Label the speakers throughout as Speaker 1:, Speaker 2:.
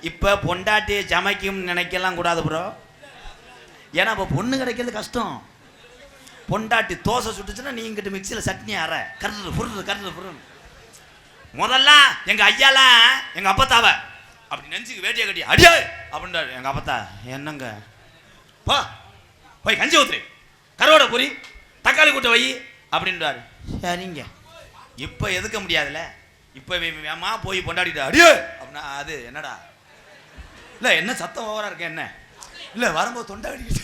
Speaker 1: இப்போ பொண்டாட்டியை சமைக்கும் நினைக்கலாம் கூடாது ப்ரோ. ஏன்னா இப்போ பொண்ணு கிடைக்கிறது கஷ்டம். பொண்டாட்டி தோசை சுட்டுச்சுன்னா நீ இங்கிட்ட மிக்சியில் சட்னி அரை கருது புருன்னு. முதல்ல எங்கள் ஐயாலாம் எங்கள் அப்பத்தாவை அப்படி நெஞ்சுக்கு வேட்டியை கட்டி அடியா அப்படின்றாரு. எங்கள் அப்பத்தா என்னங்க பா போய் கஞ்சி ஊத்துரு, கருவாடை பொரி, தக்காளி கூட்ட வை அப்படின்றாரு. சரிங்க. இப்போ எதுக்க முடியாதுல்ல. இப்போ வேமா போய் பொண்டாடிட்டு அடியே அப்படின்னா அது என்னடா இல்லை என்ன சத்தம் ஓவரா இருக்க என்ன இல்லை வரும்போது தொண்டை அடிக்கிட்டு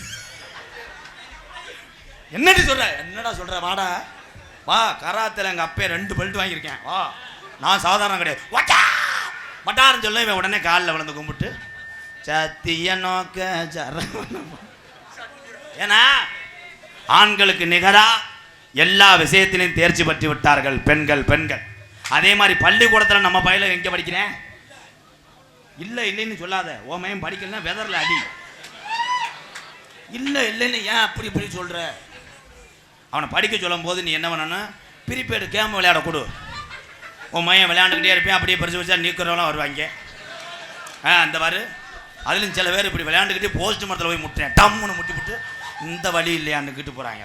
Speaker 1: என்னடி சொல்ற என்னடா சொல்ற வாடா வா கராத்தில் எங்கள் அப்பே 2 பெல்ட் வாங்கியிருக்கேன் வா நான் சாதாரணம் கிடையாது வாட்டா மட்டாருன்னு சொல்ல இவன் உடனே காலில் விழுந்து கும்பிட்டு சத்திய நோக்க சர. ஏன்னா ஆண்களுக்கு நிகரா எல்லா விஷயத்திலையும் தேர்ச்சி பெற்று விட்டார்கள் பெண்கள். அதே மாதிரி பள்ளிக்கூடத்தில் நம்ம பையில எங்கே படிக்கிறேன் இல்லைன்னு சொல்லாத. ஓ மையம் படிக்கலன்னா வெதரில் அடி. இல்லைன்னு ஏன் அப்படி சொல்ற? அவனை படிக்க சொல்லும் போது நீ என்ன பண்ணணும், பிரிப்பேடு கேம் விளையாட கொடு. உன் மையம் விளையாண்டுக்கிட்டே இருப்பேன். அப்படியே பறிச்சு வச்சா நீக்கிறவங்களாம் வருவாங்க. அந்த மாதிரி அதுலேயும் சில பேர் இப்படி விளையாண்டுக்கிட்டே போஸ்ட் மரத்தில் போய் முட்டேன் டம்முன்னு முட்டிவிட்டு இந்த வழி இல்லையாண்டுக்கிட்டு போகிறாங்க.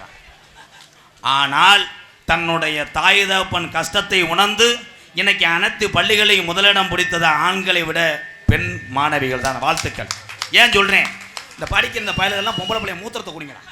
Speaker 1: ஆனால் தன்னுடைய தாய் தகப்பன் கஷ்டத்தை உணர்ந்து இன்னைக்கு அனைத்து பள்ளிகளையும் முதலிடம் பிடித்தது ஆண்களை விட பெண் மாணவிகள் தான். வாழ்த்துக்கள். ஏன் சொல்கிறேன், இந்த படிக்கிற இந்த பயல்கள்லாம் பொம்பளை பிள்ளைய மூத்திரத்தை குடிக்கிறான்.